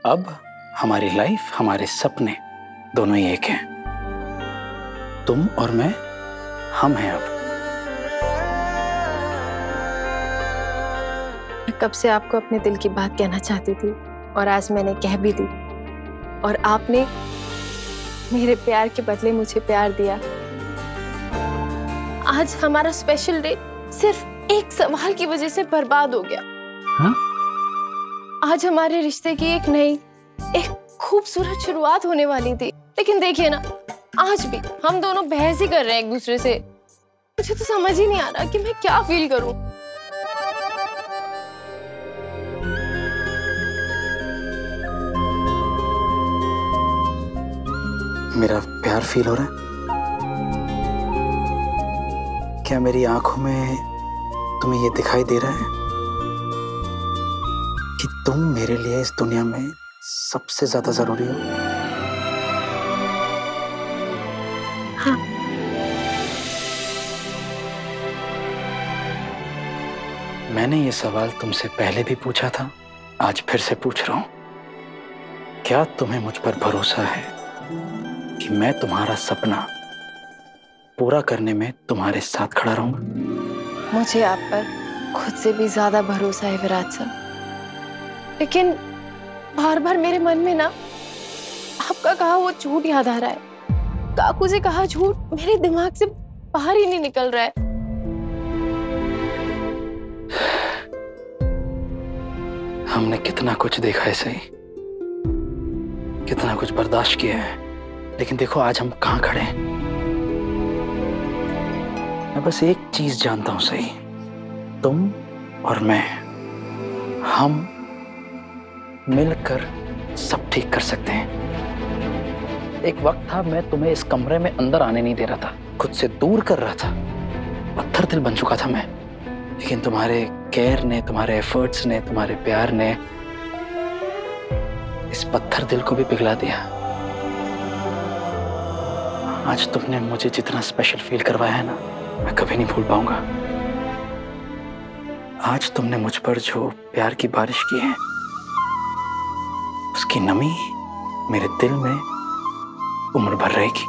अब हमारी लाइफ, हमारे सपने दोनों ही एक हैं। तुम और मैं, हम हैं अब। कब से आपको अपने दिल की बात कहना चाहती थी और आज मैंने कह भी दी, और आपने मेरे प्यार के बदले मुझे प्यार दिया। आज हमारा स्पेशल डे सिर्फ एक सवाल की वजह से बर्बाद हो गया। हाँ? आज हमारे रिश्ते की एक नई, एक खूबसूरत शुरुआत होने वाली थी, लेकिन देखिए ना, आज भी हम दोनों बहस ही कर रहे हैं एक दूसरे से। मुझे तो समझ ही नहीं आ रहा कि मैं क्या फील करूं। मेरा प्यार फील हो रहा है? क्या मेरी आंखों में तुम्हें ये दिखाई दे रहा है कि तुम मेरे लिए इस दुनिया में सबसे ज्यादा जरूरी हो? हाँ। मैंने ये सवाल तुमसे पहले भी पूछा था, आज फिर से पूछ रहा हूं। क्या तुम्हें मुझ पर भरोसा है कि मैं तुम्हारा सपना पूरा करने में तुम्हारे साथ खड़ा रहूंगा? मुझे आप पर खुद से भी ज्यादा भरोसा है विराट साहब, लेकिन बार बार मेरे मन में ना आपका कहा वो झूठ याद आ रहा है। काकू से कहा झूठ मेरे दिमाग से बाहर ही नहीं निकल रहा है। हमने कितना कुछ देखा है, सही कितना कुछ बर्दाश्त किया है, लेकिन देखो आज हम कहां खड़े हैं। मैं बस एक चीज जानता हूं, सही, तुम और मैं, हम मिलकर सब ठीक कर सकते हैं। एक वक्त था मैं तुम्हें इस कमरे में अंदर आने नहीं दे रहा था, खुद से दूर कर रहा था, पत्थर दिल बन चुका था मैं, लेकिन तुम्हारे केयर ने, तुम्हारे एफर्ट्स ने, तुम्हारे प्यार ने इस पत्थर दिल को भी पिघला दिया। आज तुमने मुझे जितना स्पेशल फील करवाया है ना, मैं कभी नहीं भूल पाऊंगा। आज तुमने मुझ पर जो प्यार की बारिश की है, उसकी नमी मेरे दिल में उम्र भर रहेगी।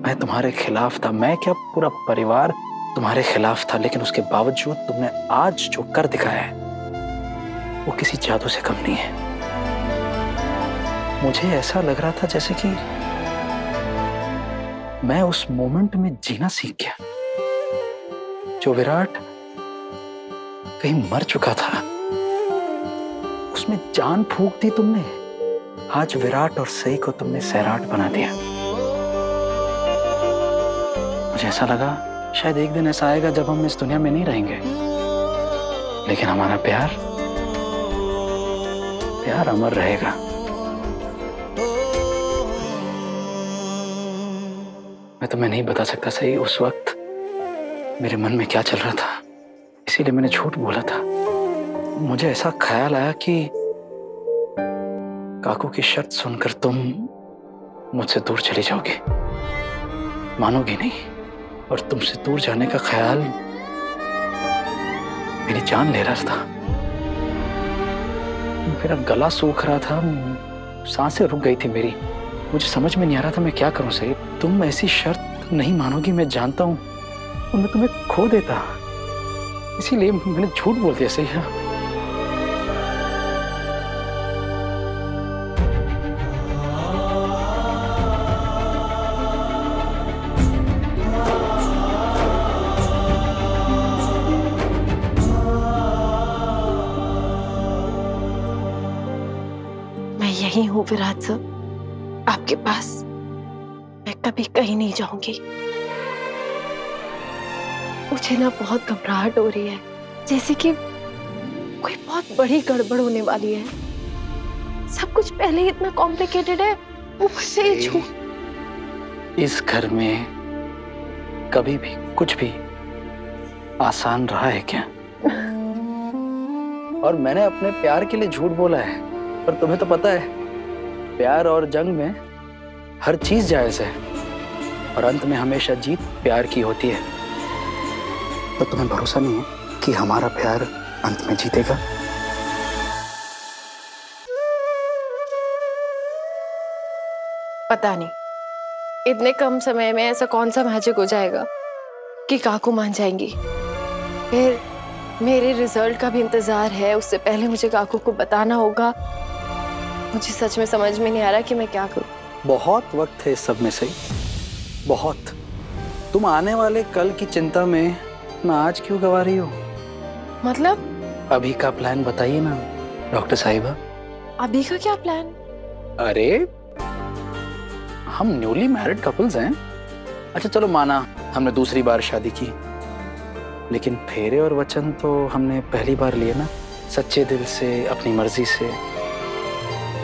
मैं तुम्हारे खिलाफ था, मैं क्या पूरा परिवार तुम्हारे खिलाफ था, लेकिन उसके बावजूद तुमने आज जो कर दिखाया है वो किसी जादू से कम नहीं है। मुझे ऐसा लग रहा था जैसे कि मैं उस मोमेंट में जीना सीख गया जो विराट कहीं मर चुका था, उसमें जान फूंक दी तुमने। आज विराट और सई को तुमने सैराट बना दिया। मुझे ऐसा लगा शायद एक दिन ऐसा आएगा जब हम इस दुनिया में नहीं रहेंगे, लेकिन हमारा प्यार अमर रहेगा। मैं तुम्हें नहीं बता सकता, सही, उस वक्त मेरे मन में क्या चल रहा था, इसीलिए मैंने झूठ बोला था। मुझे ऐसा ख्याल आया कि काकू की शर्त सुनकर तुम मुझसे दूर चली जाओगी, मानोगी नहीं, और तुमसे दूर जाने का ख्याल मेरी जान ले रहा था। मेरा गला सूख रहा था, सांसें रुक गई थी मेरी, मुझे समझ में नहीं आ रहा था मैं क्या करूं। सही, तुम ऐसी शर्त नहीं मानोगी, मैं जानता हूं, तो मैं तुम्हें खो देता, इसीलिए मैंने झूठ बोल दिया। सही है, मैं यही हूँ विराट साहब, आपके पास। मैं कभी कहीं नहीं जाऊंगी। मुझे ना बहुत घबराहट हो रही है, जैसे कि कोई बहुत बड़ी गड़बड़ होने वाली है। सब कुछ पहले ही इतना कॉम्प्लिकेटेड है, ऊपर से ये झूठ। इस घर में कभी भी कुछ भी आसान रहा है क्या? और मैंने अपने प्यार के लिए झूठ बोला है, पर तुम्हें तो पता है प्यार और जंग में हर चीज जायज है, और अंत में हमेशा जीत प्यार की होती है। तो तुम्हें भरोसा नहीं है कि हमारा प्यार अंत में जीतेगा? पता नहीं इतने कम समय में ऐसा कौन सा मैजिक हो जाएगा कि काकू मान जाएंगी। फिर मेरे रिजल्ट का भी इंतजार है, उससे पहले मुझे काकू को बताना होगा। मुझे सच में समझ में नहीं आ रहा कि मैं क्या करूं। बहुत वक्त है इस सब में, सही बहुत। तुम आने वाले कल की चिंता में ना आज क्यों गवा रही हो? मतलब अभी का प्लान बताइए ना डॉक्टर साहिबा। अभी का क्या प्लान? अरे हम न्यूली मैरिड कपल्स हैं। अच्छा चलो माना हमने दूसरी बार शादी की, लेकिन फेरे और वचन तो हमने पहली बार लिए ना, सच्चे दिल से, अपनी मर्जी से।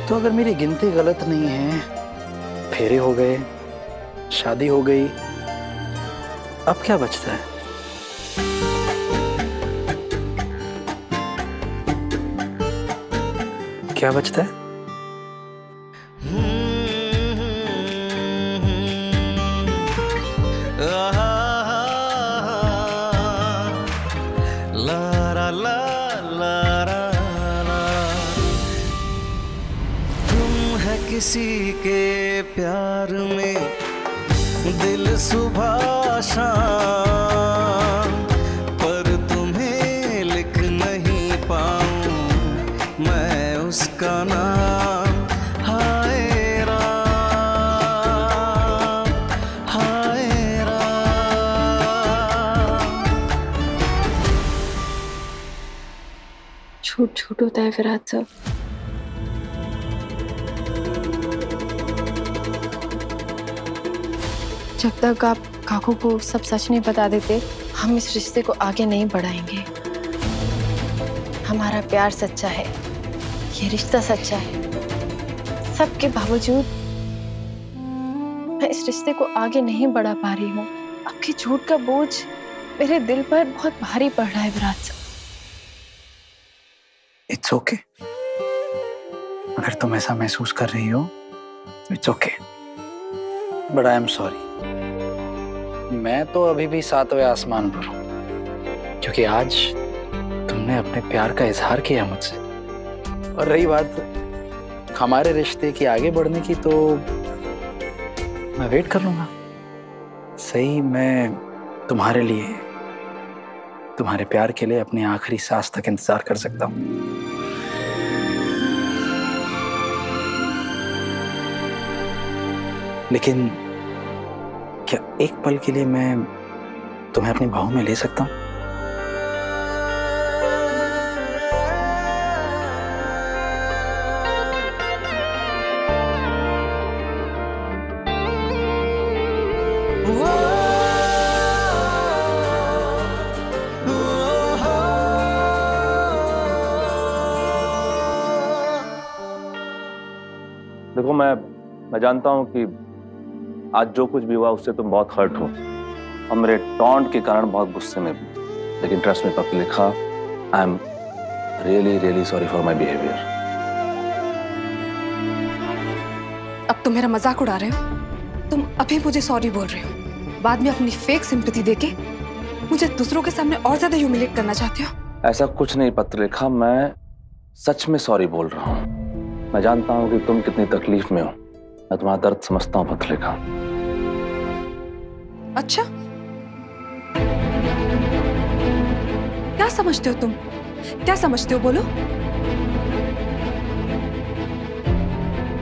तो अगर मेरी गिनती गलत नहीं है, फेरे हो गए, शादी हो गई, अब क्या बचता है? क्या बचता है? किसी के प्यार में दिल सुबह शाम, पर तुम्हें लिख नहीं पाऊं मैं उसका नाम। हाय राम, हाय राम। झूठ झूठ होता है विराट साहब। जब तक आप काकू को सब सच नहीं बता देते, हम इस रिश्ते को आगे नहीं बढ़ाएंगे। हमारा प्यार सच्चा है, ये रिश्ता सच्चा है। सबके बावजूद मैं इस रिश्ते को आगे नहीं बढ़ा पा रही हूँ। आपके झूठ का बोझ मेरे दिल पर बहुत भारी पड़ रहा है विराट साहब। It's okay. अगर तुम ऐसा महसूस कर रही हो तो it's okay, but I am sorry. मैं तो अभी भी 7वें आसमान पर हूं, क्योंकि आज तुमने अपने प्यार का इजहार किया मुझसे। और रही बात हमारे रिश्ते की आगे बढ़ने की, तो मैं वेट कर लूंगा। सही, मैं तुम्हारे लिए, तुम्हारे प्यार के लिए अपनी आखिरी सांस तक इंतजार कर सकता हूं। लेकिन क्या एक पल के लिए मैं तुम्हें अपनी बाहों में ले सकता हूं? देखो, मैं जानता हूं कि आज जो कुछ भी हुआ उससे तुम बहुत हर्ट हो और मेरे टॉन्ट के कारण बहुत गुस्से में भी। लेकिन ट्रस्ट में पत्र लिखा, I am really really sorry for my behaviour. अब तुम मेरा मजाक उड़ा रहे हो। तुम अभी मुझे सॉरी बोल रहे हो, बाद में अपनी फेक सिंपैथी देके मुझे दूसरों के सामने और ज्यादा ह्यूमिलेट करना चाहते हो। ऐसा कुछ नहीं पत्र लिखा, मैं सच में सॉरी बोल रहा हूँ। मैं जानता हूँ कि तुम कितनी तकलीफ में हो, मैं तुम्हारा दर्द समझता हूँ पत्र लिखा। अच्छा, क्या समझते हो तुम? क्या समझते हो, बोलो।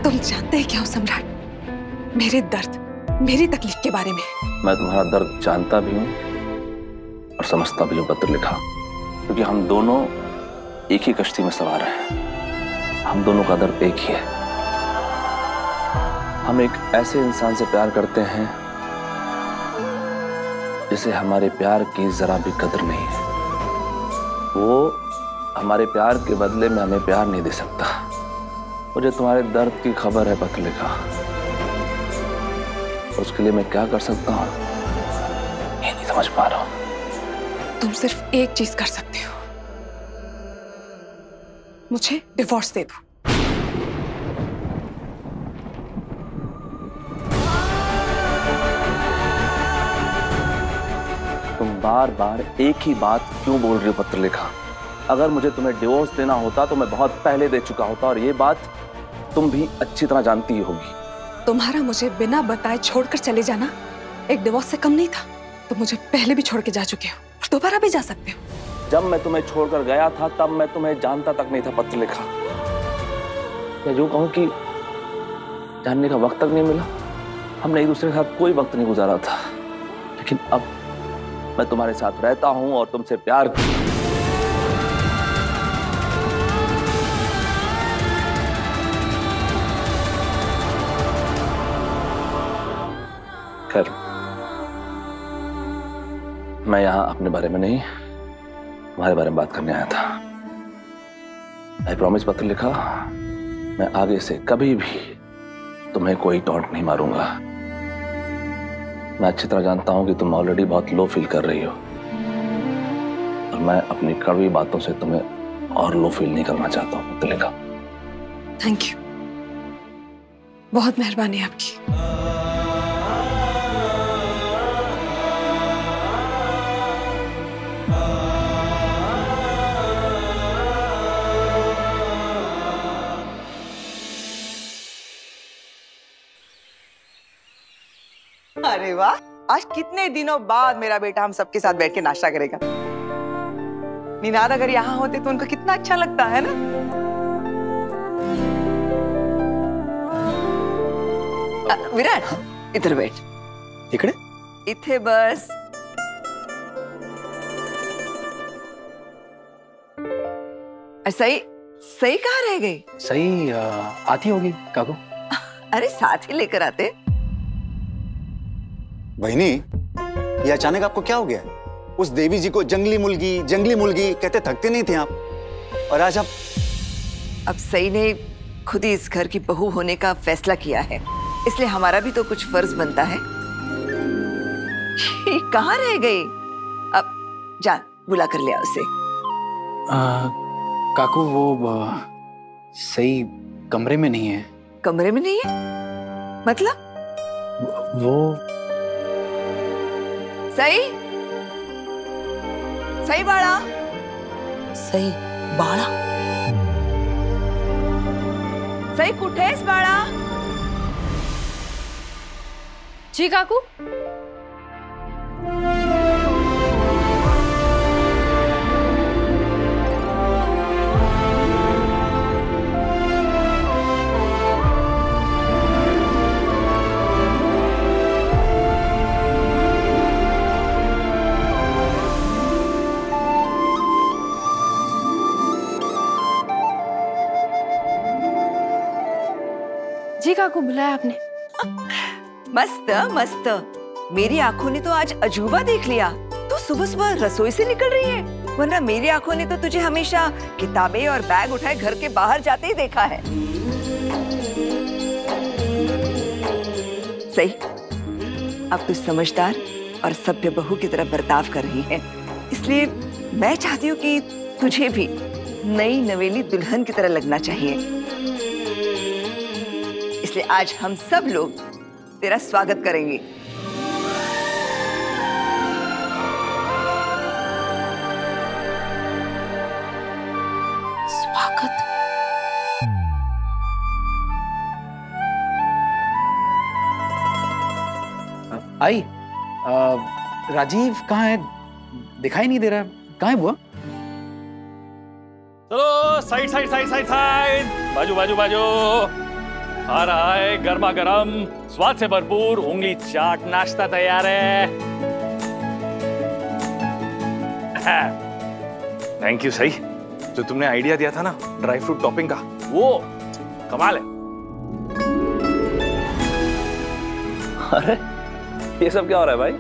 तुम जानते हैं क्या हो सम्राट, मेरे दर्द, मेरी तकलीफ के बारे में? मैं तुम्हारा दर्द जानता भी हूँ और समझता भी हूँ पत्र लिखा, क्योंकि हम दोनों एक ही कश्ती में सवार हैं। हम दोनों का दर्द एक ही है। हम एक ऐसे इंसान से प्यार करते हैं जिसे हमारे प्यार की जरा भी कदर नहीं है। वो हमारे प्यार के बदले में हमें प्यार नहीं दे सकता। मुझे तुम्हारे दर्द की खबर है पत्र लिखा, उसके लिए मैं क्या कर सकता हूँ ये नहीं समझ पा रहा हूँ। तुम सिर्फ एक चीज कर सकते हो, मुझे डिवोर्स दे दो। तुम बार बार एक ही बात क्यों बोल रही हो पत्र लिखा? अगर मुझे तुम्हें डिवोर्स देना होता तो मैं बहुत पहले दे चुका होता, और ये बात तुम भी अच्छी तरह जानती ही होगी। तुम्हारा मुझे बिना बताए छोड़कर चले जाना एक डिवोर्स से कम नहीं था। तुम मुझे पहले भी छोड़ के जा चुके हो और दोबारा भी जा सकते हो। जब मैं तुम्हें छोड़कर गया था तब मैं तुम्हें जानता तक नहीं था पत्रलेखा। मैं जो कहूं कि जानने का वक्त तक नहीं मिला। हमने एक दूसरे के साथ कोई वक्त नहीं गुजारा था, लेकिन अब मैं तुम्हारे साथ रहता हूं और तुमसे प्यार खैर, मैं यहां अपने बारे में नहीं तुम्हारे बारे में बात करने आया था। आई प्रॉमिस पत्रलेखा, मैं आगे से कभी भी तुम्हें कोई टॉन्ट नहीं मारूंगा। मैं अच्छी तरह जानता हूं कि तुम ऑलरेडी बहुत लो फील कर रही हो और मैं अपनी कड़वी बातों से तुम्हें और लो फील नहीं करना चाहता हूं पत्रलेखा। थैंक यू, बहुत मेहरबानी आपकी। अरे वाह, आज कितने दिनों बाद मेरा बेटा हम सबके साथ बैठ के नाश्ता करेगा। निनाद अगर यहाँ होते तो उनको कितना अच्छा लगता है ना। विराट इधर बैठ। इकडे इथे बस। सही सही कहाँ रह गई? सही आती होगी काकू। अरे साथ ही लेकर आते। बहनी, ये अचानक आपको क्या हो गया? उस देवी जी को जंगली मुर्गी कहते थकते नहीं थे आप, और आज आप। अब सही ने खुद ही इस घर की बहू होने का फैसला किया है, इसलिए हमारा भी तो कुछ फर्ज बनता है। कहाँ रह गई? अब जा बुला कर ले उसे। काकू वो सही कमरे में नहीं है। कमरे में नहीं है मतलब? वो सही सही बाड़ा, सही बाड़ा, सही कुठेस बाड़ा? जी काकू। जी काकू, बुलाया आपने? मस्त मस्त। मेरी आंखों ने तो आज अजूबा देख लिया। तो सुबह सुबह रसोई से निकल रही है, वरना मेरी आंखों ने तो तुझे हमेशा किताबें और बैग उठाए घर के बाहर जाते ही देखा है। सही, अब तू समझदार और सभ्य बहू की तरह बर्ताव कर रही है, इसलिए मैं चाहती हूँ कि तुझे भी नई नवेली दुल्हन की तरह लगना चाहिए। इसलिए आज हम सब लोग तेरा स्वागत करेंगे। स्वागत? आई राजीव कहाँ है? दिखाई नहीं दे रहा। कहाँ है वो? चलो side side side side side, बाजू बाजू बाजू। आ रहा है गर्मा गर्म स्वाद से भरपूर उंगली चाट नाश्ता तैयार है। थैंक यू सही, जो तुमने आइडिया दिया था ना ड्राई फ्रूट टॉपिंग का, वो कमाल है। अरे ये सब क्या हो रहा है भाई?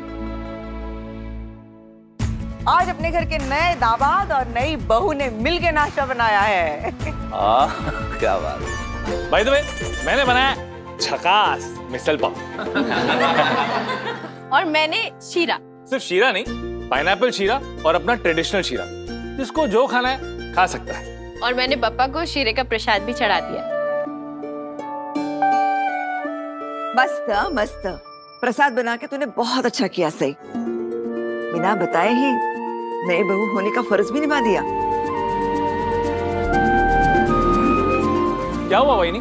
आज अपने घर के नए दामाद और नई बहू ने मिलकर नाश्ता बनाया है। क्या बात है। बाय द वे, मैंने बनाया झकास मिसल पाव। और मैंने शीरा। सिर्फ शीरा नहीं, पाइनएप्पल शीरा और अपना ट्रेडिशनल शीरा, जिसको जो खाना है खा सकता है। और मैंने पापा को शीरे का प्रसाद भी चढ़ा दिया। मस्त मस्त। प्रसाद बना के तूने बहुत अच्छा किया सही। बिना बताए ही नई बहू होने का फर्ज भी निभा दिया। क्या हुआ वहीनी,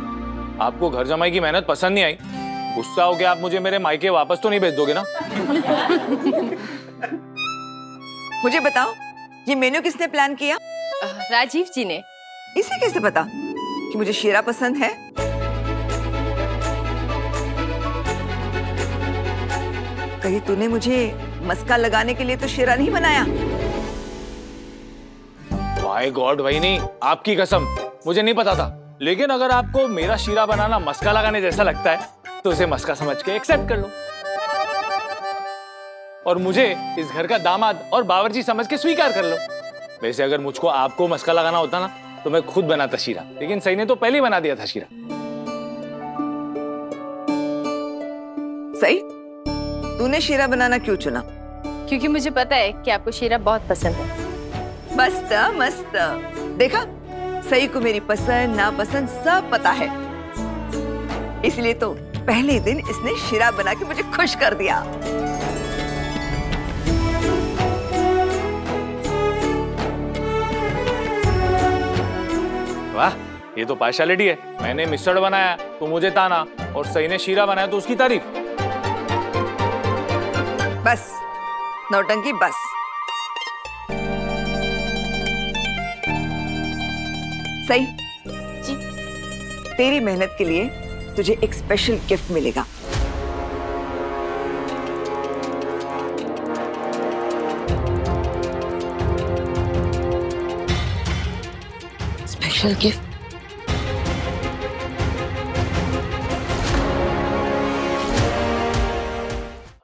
आपको घर जमाई की मेहनत पसंद नहीं आई गुस्सा हो गया आप मुझे मेरे मायके वापस तो नहीं भेज दोगे ना? मुझे बताओ, ये मेन्यू किसने प्लान किया? राजीव जी ने। इसे कैसे पता कि मुझे शीरा पसंद है? कहीं तूने मुझे मस्का लगाने के लिए तो शीरा नहीं बनाया? बाय गॉड वही नहीं, आपकी कसम मुझे नहीं पता था। लेकिन अगर आपको मेरा शीरा बनाना मस्का लगाने जैसा लगता है तो उसे मस्का समझ के एक्सेप्ट कर लो और मुझे इस घर का दामाद और बावर्ची समझ के स्वीकार कर लो। वैसे अगर मुझको आपको मस्का लगाना होता ना तो मैं खुद बनाता शीरा, लेकिन सही ने तो पहले ही बना दिया था शीरा। सही, तूने शीरा बनाना क्यों चुना? क्योंकि मुझे पता है कि आपको शीरा बहुत पसंद है। मस्त मस्त, देखा, सही को मेरी पसंद नापसंद सब पता है, इसलिए तो पहले दिन इसने शीरा बना के मुझे खुश कर दिया। वाह, ये तो पार्शियलिटी है। मैंने मिसळ बनाया तो मुझे ताना और सही ने शीरा बनाया तो उसकी तारीफ। बस नौटंकी बस। सही जी, तेरी मेहनत के लिए तुझे एक स्पेशल गिफ्ट मिलेगा। Special gift?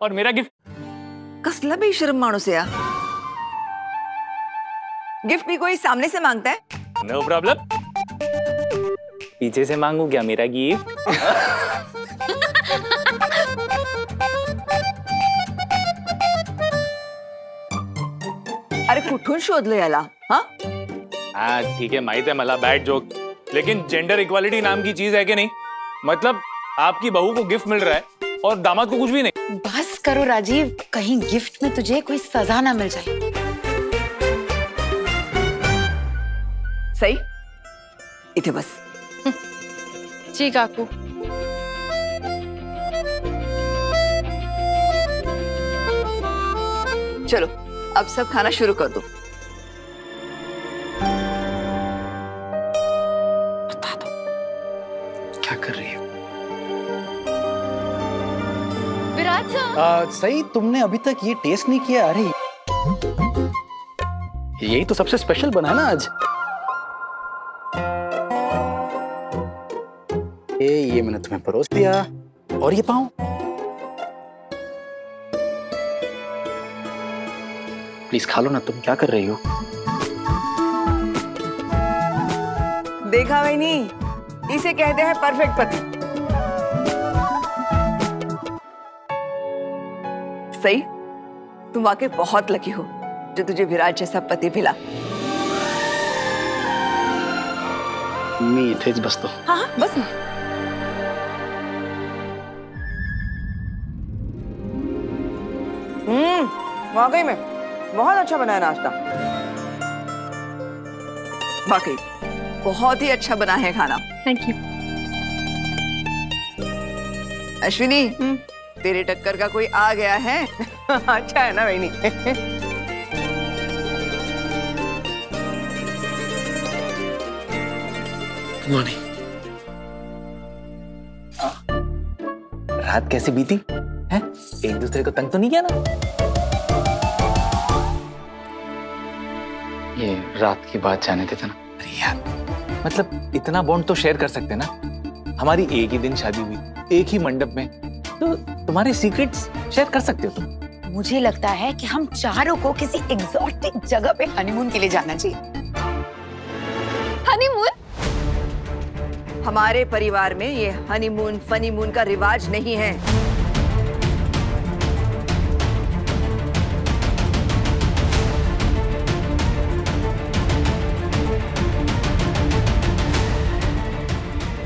और मेरा गिफ्ट? कसला बेशर्म माणूस है। गिफ्ट भी कोई सामने से मांगता है? नो प्रॉब्लम, पीछे से मांगू क्या मेरा गिफ्ट? अरे कुठून शोधलं याला? हाँ ठीक है, माहित है मला बैड जोक, लेकिन जेंडर इक्वालिटी नाम की चीज है कि नहीं? मतलब आपकी बहू को गिफ्ट मिल रहा है और दामाद को कुछ भी नहीं। बस करो राजीव, कहीं गिफ्ट में तुझे कोई सजा ना मिल जाए। सही, इथे बस। जी काकू। चलो अब सब खाना शुरू कर दो। बता दो क्या कर रही हो? विराट सर, सही तुमने अभी तक ये टेस्ट नहीं किया? अरे यही तो सबसे स्पेशल बना है ना आज। ये मैंने तुम्हें परोस दिया और ये पाओ। प्लीज खा लो ना, तुम क्या कर रही हो? देखा भाई नहीं, इसे कहते हैं परफेक्ट पति। सही, तुम वाकई बहुत लकी हो जो तुझे विराट जैसा पति मिला। मी इथेच बसतो। हाँ हाँ बस ना। वाकई में बहुत अच्छा बना है नाश्ता। वाकई बहुत ही अच्छा बना है खाना। Thank you. अश्विनी, तेरे टक्कर का कोई आ गया है? अच्छा है ना बहनी? मॉर्निंग। रात कैसी बीती है? एक दूसरे को तंग तो नहीं किया ना? ये रात की बात जाने देते ना। अरे यार, मतलब इतना बॉन्ड तो शेयर कर सकते ना। हमारी एक ही दिन शादी हुई, एक ही मंडप में, तो तुम्हारे सीक्रेट्स शेयर कर सकते हो तुम। मुझे लगता है कि हम चारों को किसी एग्जॉटिक जगह पे हनीमून के लिए जाना चाहिए। हनीमून? हमारे परिवार में ये हनीमून फनीमून का रिवाज नहीं है।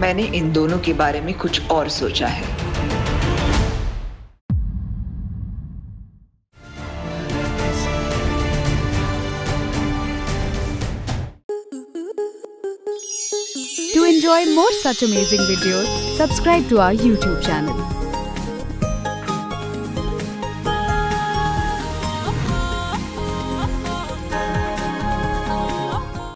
मैंने इन दोनों के बारे में कुछ और सोचा है। To enjoy more such amazing videos, subscribe to our YouTube channel.